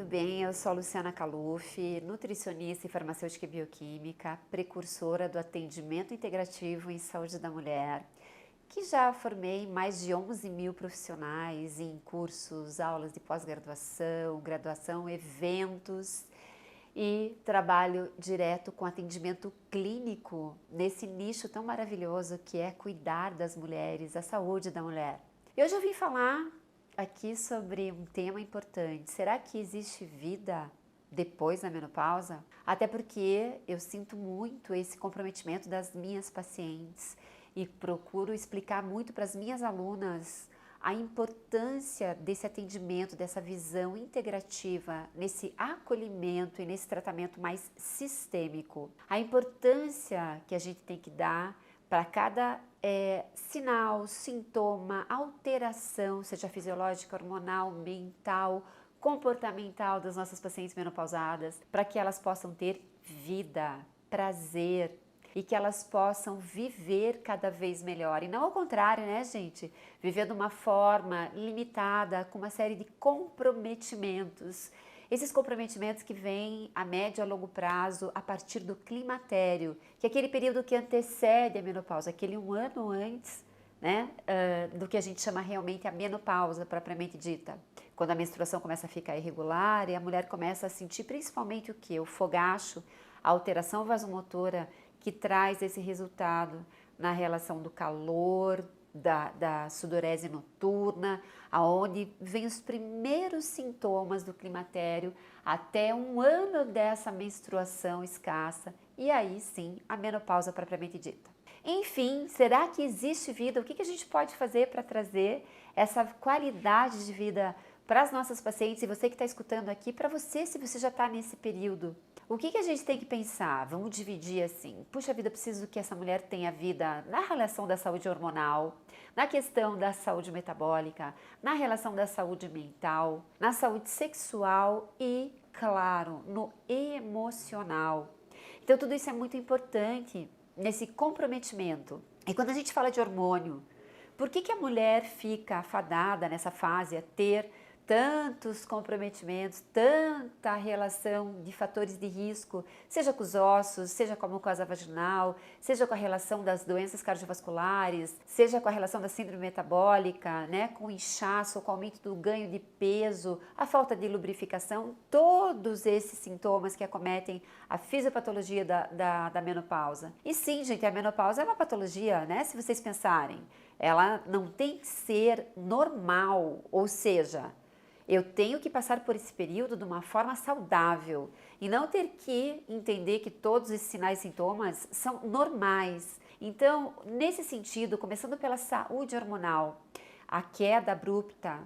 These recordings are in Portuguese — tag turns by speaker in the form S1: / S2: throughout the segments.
S1: tudo bem? Eu sou a Luciana Caluffi, nutricionista e farmacêutica e bioquímica, precursora do atendimento integrativo em saúde da mulher, que já formei mais de 11 mil profissionais em cursos, aulas de pós-graduação, graduação, eventos e trabalho direto com atendimento clínico nesse nicho tão maravilhoso que é cuidar das mulheres, a saúde da mulher. E hoje eu vim falar aqui sobre um tema importante. Será que existe vida depois da menopausa? Até porque eu sinto muito esse comprometimento das minhas pacientes e procuro explicar muito para as minhas alunas a importância desse atendimento, dessa visão integrativa, nesse acolhimento e nesse tratamento mais sistêmico. A importância que a gente tem que dar para cada sinal, sintoma, alteração, seja fisiológica, hormonal, mental, comportamental das nossas pacientes menopausadas, para que elas possam ter vida, prazer e que elas possam viver cada vez melhor. E não ao contrário, né, gente? Viver de uma forma limitada, com uma série de comprometimentos. Esses comprometimentos que vêm a médio e a longo prazo a partir do climatério, que é aquele período que antecede a menopausa, aquele um ano antes, né, do que a gente chama realmente a menopausa propriamente dita. Quando a menstruação começa a ficar irregular e a mulher começa a sentir principalmente o que? O fogacho, a alteração vasomotora que traz esse resultado na relação do calor, da sudorese noturna, aonde vem os primeiros sintomas do climatério até um ano dessa menstruação escassa e aí sim a menopausa propriamente dita. Enfim, será que existe vida? O que a gente pode fazer para trazer essa qualidade de vida para as nossas pacientes e você que está escutando aqui, para você se você já está nesse período? O que a gente tem que pensar? Vamos dividir assim. Puxa vida, preciso que essa mulher tenha vida na relação da saúde hormonal, na questão da saúde metabólica, na relação da saúde mental, na saúde sexual e, claro, no emocional. Então tudo isso é muito importante nesse comprometimento. E quando a gente fala de hormônio, por que a mulher fica afadada nessa fase a ter tantos comprometimentos, tanta relação de fatores de risco, seja com os ossos, seja com a mucosa vaginal, seja com a relação das doenças cardiovasculares, seja com a relação da síndrome metabólica, né, com o inchaço, com o aumento do ganho de peso, a falta de lubrificação, todos esses sintomas que acometem a fisiopatologia da menopausa. E sim, gente, a menopausa é uma patologia, né, se vocês pensarem, ela não tem que ser normal, ou seja, eu tenho que passar por esse período de uma forma saudável e não ter que entender que todos esses sinais e sintomas são normais. Então, nesse sentido, começando pela saúde hormonal, a queda abrupta,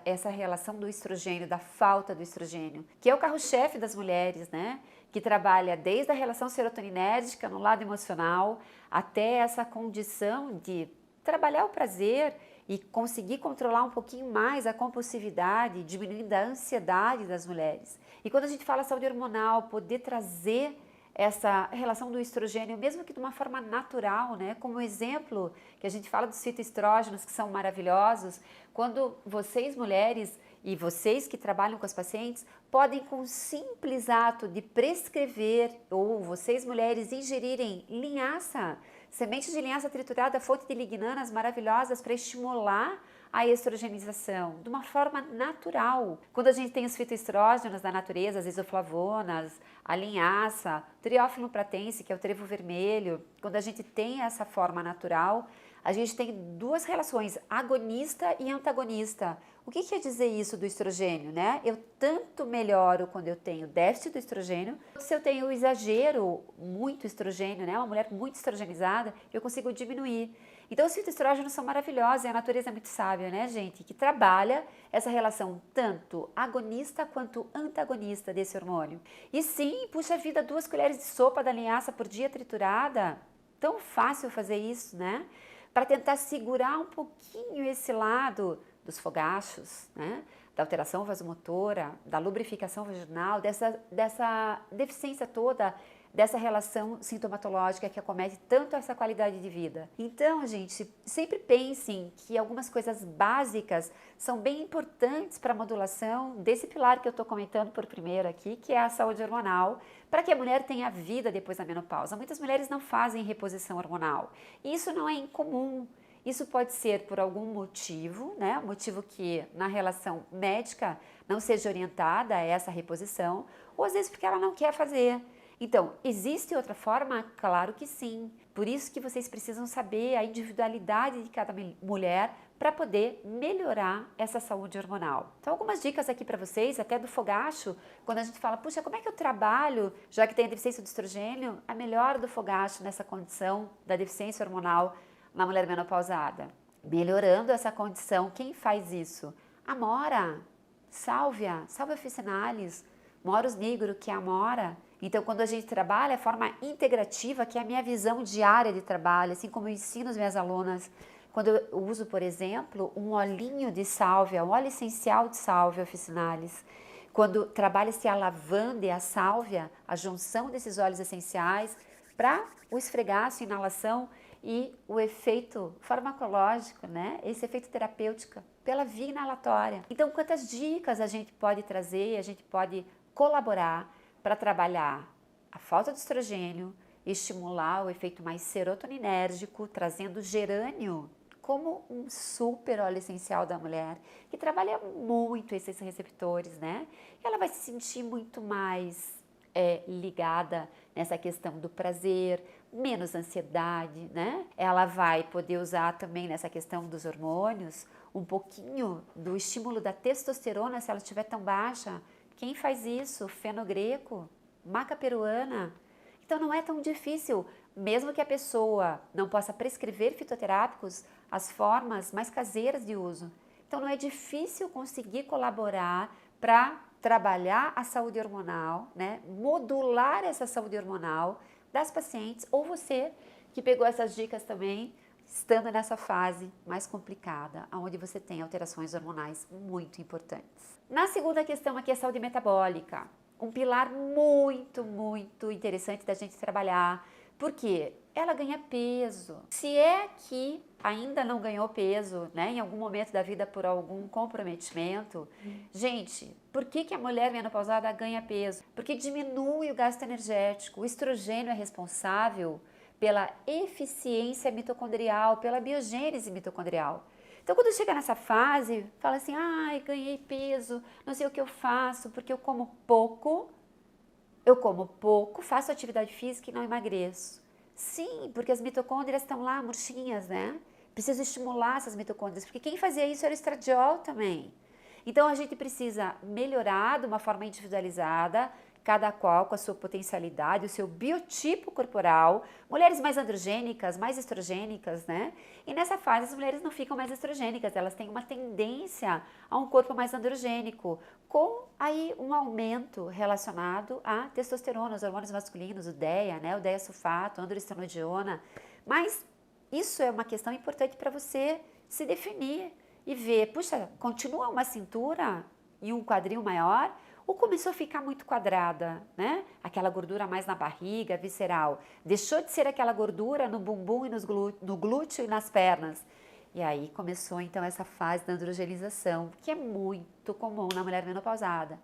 S1: essa relação do estrogênio, da falta do estrogênio, que é o carro-chefe das mulheres, né? Que trabalha desde a relação serotoninérgica no lado emocional até essa condição de trabalhar o prazer e conseguir controlar um pouquinho mais a compulsividade, diminuindo a ansiedade das mulheres. E quando a gente fala saúde hormonal, poder trazer essa relação do estrogênio, mesmo que de uma forma natural, né? Como exemplo, que a gente fala dos fitoestrógenos, que são maravilhosos, quando vocês mulheres e vocês que trabalham com as pacientes podem com o simples ato de prescrever ou vocês mulheres ingerirem linhaça, sementes de linhaça triturada, fonte de lignanas maravilhosas para estimular a estrogenização de uma forma natural. Quando a gente tem os fitoestrógenos da natureza, as isoflavonas, a linhaça, triófilo pratense, que é o trevo vermelho, quando a gente tem essa forma natural, a gente tem duas relações, agonista e antagonista. O que quer dizer isso do estrogênio, né? Eu tanto melhoro quando eu tenho déficit do estrogênio, se eu tenho exagero, muito estrogênio, né? Uma mulher muito estrogenizada, eu consigo diminuir. Então os fitoestrógenos são maravilhosos e a natureza é muito sábia, né, gente? Que trabalha essa relação tanto agonista quanto antagonista desse hormônio. E sim, puxa vida, 2 colheres de sopa da linhaça por dia triturada. Tão fácil fazer isso, né? Para tentar segurar um pouquinho esse lado dos fogachos, né? Da alteração vasomotora, da lubrificação vaginal, dessa deficiência toda dessa relação sintomatológica que acomete tanto essa qualidade de vida. Então, gente, sempre pensem que algumas coisas básicas são bem importantes para a modulação desse pilar que eu estou comentando por primeiro aqui, que é a saúde hormonal, para que a mulher tenha vida depois da menopausa. Muitas mulheres não fazem reposição hormonal e isso não é incomum. Isso pode ser por algum motivo, né? Motivo que na relação médica não seja orientada a essa reposição, ou às vezes porque ela não quer fazer. Então, existe outra forma? Claro que sim. Por isso que vocês precisam saber a individualidade de cada mulher para poder melhorar essa saúde hormonal. Então, algumas dicas aqui para vocês, até do fogacho, quando a gente fala, puxa, como é que eu trabalho, já que tem a deficiência do estrogênio, a melhora do fogacho nessa condição da deficiência hormonal na mulher menopausada. Melhorando essa condição, quem faz isso? Amora, sálvia officinalis, morus nigro, que é a amora. Então, quando a gente trabalha a forma integrativa, que é a minha visão diária de trabalho, assim como eu ensino as minhas alunas, quando eu uso, por exemplo, um olhinho de sálvia, um óleo essencial de sálvia officinalis, quando trabalha-se a lavanda e a sálvia, a junção desses óleos essenciais para o esfregaço, inalação e o efeito farmacológico, né? Esse efeito terapêutico pela via inalatória. Então, quantas dicas a gente pode trazer, a gente pode colaborar para trabalhar a falta de estrogênio, estimular o efeito mais serotoninérgico, trazendo gerânio como um super óleo essencial da mulher, que trabalha muito esses receptores, né? Ela vai se sentir muito mais ligada nessa questão do prazer, menos ansiedade, né? Ela vai poder usar também nessa questão dos hormônios um pouquinho do estímulo da testosterona, se ela estiver tão baixa. Quem faz isso? Fenogreco, maca peruana. Então não é tão difícil, mesmo que a pessoa não possa prescrever fitoterápicos, as formas mais caseiras de uso. Então não é difícil conseguir colaborar para trabalhar a saúde hormonal, né? Modular essa saúde hormonal das pacientes, ou você que pegou essas dicas também, estando nessa fase mais complicada, onde você tem alterações hormonais muito importantes. Na segunda questão aqui é a saúde metabólica, um pilar muito interessante da gente trabalhar, porque ela ganha peso. Se é que ainda não ganhou peso, né, em algum momento da vida por algum comprometimento, gente, por que a mulher menopausada ganha peso? Porque diminui o gasto energético, o estrogênio é responsável pela eficiência mitocondrial, pela biogênese mitocondrial. Então, quando chega nessa fase, fala assim, ai, ganhei peso, não sei o que eu faço, porque eu como pouco, faço atividade física e não emagreço. Sim, porque as mitocôndrias estão lá murchinhas, né? Preciso estimular essas mitocôndrias, porque quem fazia isso era o estradiol também. Então, a gente precisa melhorar de uma forma individualizada, cada qual com a sua potencialidade, o seu biotipo corporal, mulheres mais androgênicas, mais estrogênicas, né? E nessa fase as mulheres não ficam mais estrogênicas, elas têm uma tendência a um corpo mais androgênico, com aí um aumento relacionado à testosterona, os hormônios masculinos, o DEA, né? O DEA-sulfato, androestenodiona. Mas isso é uma questão importante para você se definir e ver, puxa, continua uma cintura e um quadril maior, ou começou a ficar muito quadrada, né? Aquela gordura mais na barriga, visceral. Deixou de ser aquela gordura no bumbum e no glúteo e nas pernas. E aí começou então essa fase da androgenização, que é muito comum na mulher menopausada.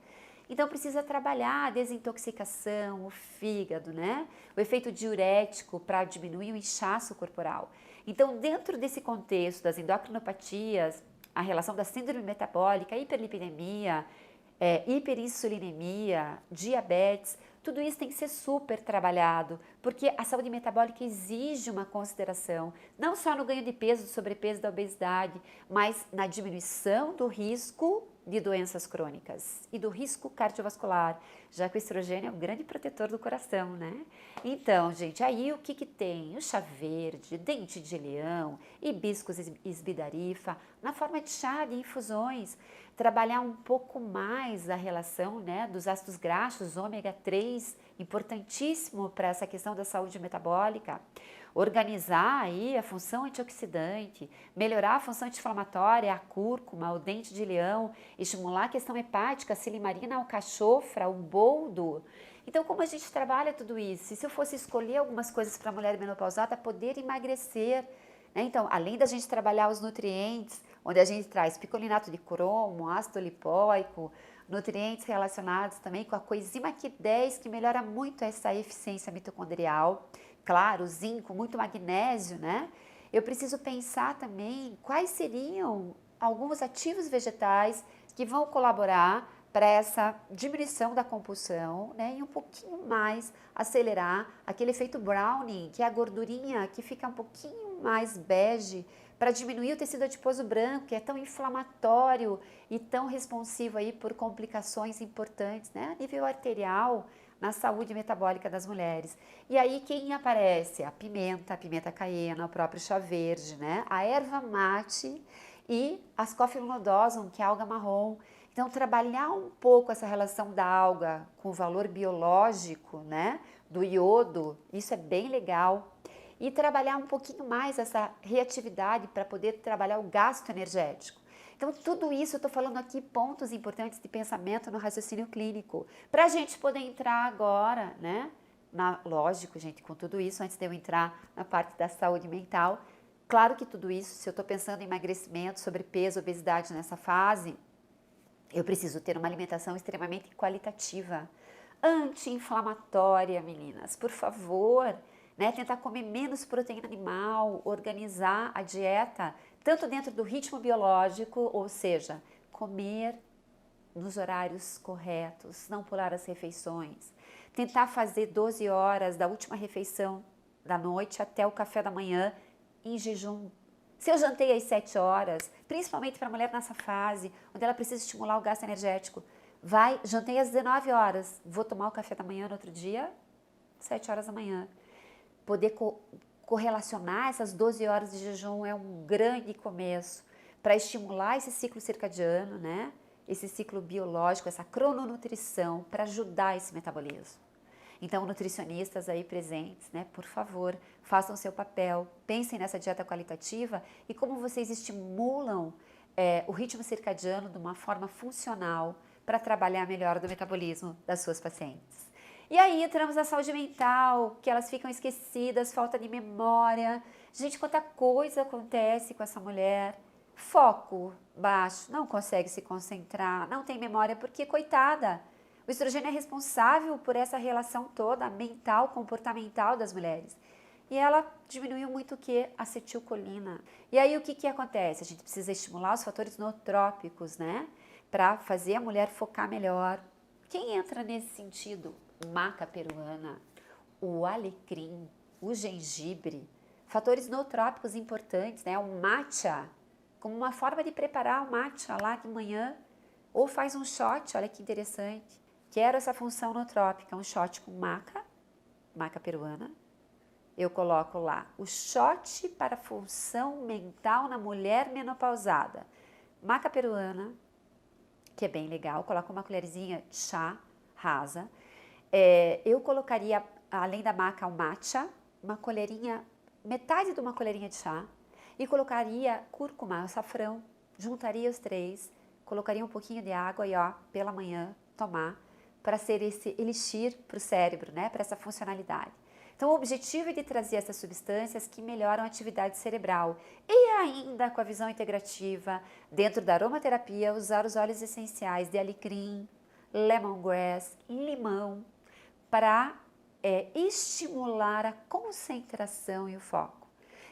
S1: Então precisa trabalhar a desintoxicação, o fígado, né? O efeito diurético para diminuir o inchaço corporal. Então, dentro desse contexto das endocrinopatias, a relação da síndrome metabólica, hiperlipidemia, hiperinsulinemia, diabetes, tudo isso tem que ser super trabalhado, porque a saúde metabólica exige uma consideração, não só no ganho de peso, do sobrepeso, da obesidade, mas na diminuição do risco de doenças crônicas e do risco cardiovascular, já que o estrogênio é um grande protetor do coração, né? Então, gente, aí o que tem? O chá verde, dente de leão, hibiscus esbidarifa, na forma de chá, de infusões, trabalhar um pouco mais a relação, né, dos ácidos graxos, ômega 3, importantíssimo para essa questão da saúde metabólica, organizar aí a função antioxidante, melhorar a função anti-inflamatória, a cúrcuma, o dente de leão, estimular a questão hepática, a silimarina, a alcachofra, o boldo, Então, como a gente trabalha tudo isso? E se eu fosse escolher algumas coisas para a mulher menopausada poder emagrecer, né? Então, além da gente trabalhar os nutrientes, onde a gente traz picolinato de cromo, ácido lipóico, nutrientes relacionados também com a coenzima Q10, que melhora muito essa eficiência mitocondrial, claro, zinco, muito magnésio, né? Eu preciso pensar também quais seriam alguns ativos vegetais que vão colaborar para essa diminuição da compulsão, né? E um pouquinho mais acelerar aquele efeito browning, que é a gordurinha que fica um pouquinho mais bege, para diminuir o tecido adiposo branco, que é tão inflamatório e tão responsivo aí por complicações importantes, né? A nível arterial, na saúde metabólica das mulheres. E aí quem aparece? A pimenta caiena, o próprio chá verde, né? A erva mate e as Ascophyllum nodosum, que é a alga marrom. Então, trabalhar um pouco essa relação da alga com o valor biológico, né, do iodo, isso é bem legal. E trabalhar um pouquinho mais essa reatividade para poder trabalhar o gasto energético. Então, tudo isso eu estou falando aqui pontos importantes de pensamento no raciocínio clínico. Para a gente poder entrar agora, né? Lógico, gente, com tudo isso, antes de eu entrar na parte da saúde mental, claro que tudo isso, se eu estou pensando em emagrecimento, sobrepeso, obesidade nessa fase, eu preciso ter uma alimentação extremamente qualitativa, anti-inflamatória, meninas, por favor, né? Tentar comer menos proteína animal, organizar a dieta, tanto dentro do ritmo biológico, ou seja, comer nos horários corretos, não pular as refeições, tentar fazer 12 horas da última refeição da noite até o café da manhã em jejum. Se eu jantei às 7 horas, principalmente para a mulher nessa fase, onde ela precisa estimular o gasto energético, jantei às 19 horas, vou tomar o café da manhã no outro dia, 7 horas da manhã. Poder correlacionar essas 12 horas de jejum é um grande começo para estimular esse ciclo circadiano, né? Esse ciclo biológico, essa crononutrição, para ajudar esse metabolismo. Então, nutricionistas aí presentes, né, por favor, façam seu papel, pensem nessa dieta qualitativa e como vocês estimulam o ritmo circadiano de uma forma funcional para trabalhar melhor do metabolismo das suas pacientes. E aí entramos na saúde mental, que elas ficam esquecidas, falta de memória. Gente, quanta coisa acontece com essa mulher. Foco baixo, não consegue se concentrar, não tem memória, porque, coitada, o estrogênio é responsável por essa relação toda mental, comportamental das mulheres. E ela diminuiu muito o que? Acetilcolina. E aí o que acontece? A gente precisa estimular os fatores nootrópicos, né? Para fazer a mulher focar melhor. Quem entra nesse sentido? Maca peruana, o alecrim, o gengibre, fatores nootrópicos importantes, né? O matcha, como uma forma de preparar o matcha lá de manhã, ou faz um shot, olha que interessante. Quero essa função nootrópica, um shot com maca peruana. Eu coloco lá o shot para função mental na mulher menopausada. Maca peruana, que é bem legal, coloco uma colherzinha de chá rasa. Eu colocaria, além da maca, o matcha, uma colherinha, metade de uma colherinha de chá, e colocaria cúrcuma, açafrão, juntaria os três, colocaria um pouquinho de água e ó, pela manhã, tomar, para ser esse elixir para o cérebro, né, para essa funcionalidade. Então, o objetivo é de trazer essas substâncias que melhoram a atividade cerebral e ainda com a visão integrativa, dentro da aromaterapia, usar os óleos essenciais de alecrim, lemongrass, limão, para estimular a concentração e o foco.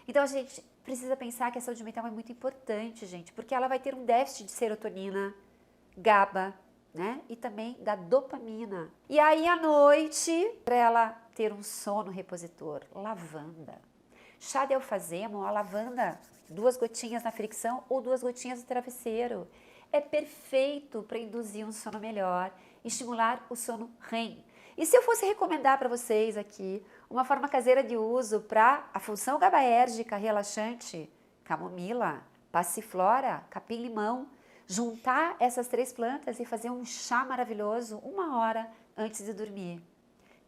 S1: Então, a gente precisa pensar que a saúde mental é muito importante, gente, porque ela vai ter um déficit de serotonina, GABA, né? E também da dopamina. E aí, à noite, para ela ter um sono repositor, lavanda. Chá de alfazema ou a lavanda, 2 gotinhas na fricção ou 2 gotinhas no travesseiro. É perfeito para induzir um sono melhor, estimular o sono REM. E se eu fosse recomendar para vocês aqui uma forma caseira de uso para a função GABAérgica relaxante, camomila, passiflora, capim-limão, juntar essas 3 plantas e fazer um chá maravilhoso 1 hora antes de dormir.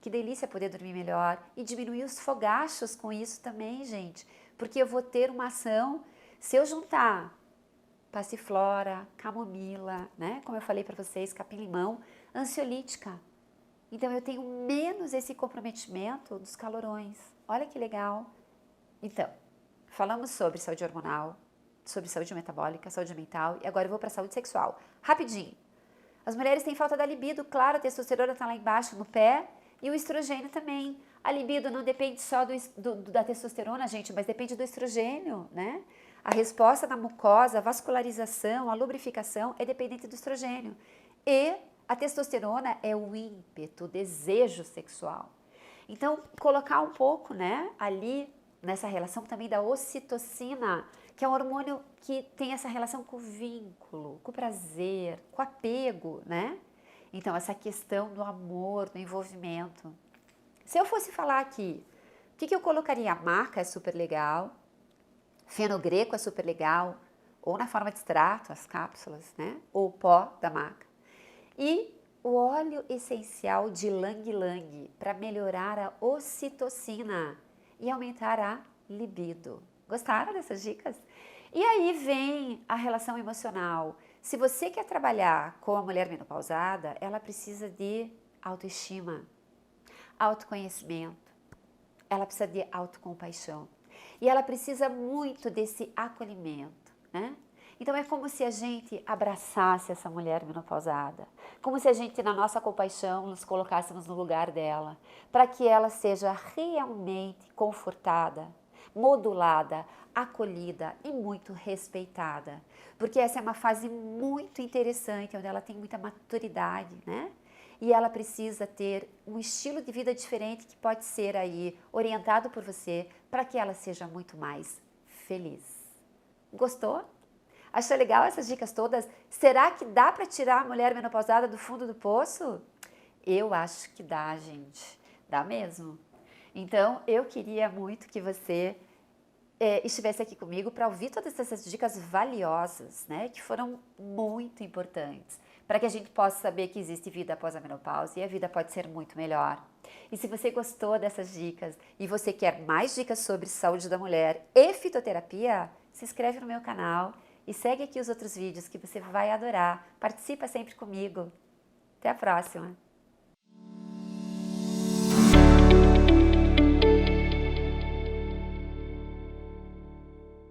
S1: Que delícia poder dormir melhor e diminuir os fogachos com isso também, gente, porque eu vou ter uma ação, se eu juntar passiflora, camomila, né, como eu falei para vocês, capim-limão, ansiolítica. Então eu tenho menos esse comprometimento dos calorões. Olha que legal. Então, falamos sobre saúde hormonal, sobre saúde metabólica, saúde mental e agora eu vou para a saúde sexual. Rapidinho. As mulheres têm falta da libido, claro, a testosterona está lá embaixo no pé e o estrogênio também. A libido não depende só da testosterona, gente, mas depende do estrogênio, né? A resposta da mucosa, a vascularização, a lubrificação é dependente do estrogênio. E a testosterona é o ímpeto, o desejo sexual. Então, colocar um pouco, né, ali nessa relação também da ocitocina, que é um hormônio que tem essa relação com o vínculo, com o prazer, com o apego, né? Então, essa questão do amor, do envolvimento. Se eu fosse falar aqui, o que eu colocaria? A maca é super legal, fenogreco é super legal, ou na forma de extrato, as cápsulas, né? Ou o pó da maca. E o óleo essencial de ylang-ylang para melhorar a ocitocina e aumentar a libido. Gostaram dessas dicas? E aí vem a relação emocional. Se você quer trabalhar com a mulher menopausada, ela precisa de autoestima, autoconhecimento, ela precisa de autocompaixão e ela precisa muito desse acolhimento, né? Então é como se a gente abraçasse essa mulher menopausada, como se a gente na nossa compaixão nos colocássemos no lugar dela, para que ela seja realmente confortada, modulada, acolhida e muito respeitada, porque essa é uma fase muito interessante, onde ela tem muita maturidade, né? E ela precisa ter um estilo de vida diferente que pode ser aí orientado por você para que ela seja muito mais feliz. Gostou? Achou legal essas dicas todas? Será que dá para tirar a mulher menopausada do fundo do poço? Eu acho que dá, gente. Dá mesmo. Então, eu queria muito que você estivesse aqui comigo para ouvir todas essas dicas valiosas, né? Que foram muito importantes, para que a gente possa saber que existe vida após a menopausa e a vida pode ser muito melhor. E se você gostou dessas dicas e você quer mais dicas sobre saúde da mulher e fitoterapia, se inscreve no meu canal e segue aqui os outros vídeos que você vai adorar. Participa sempre comigo. Até a próxima!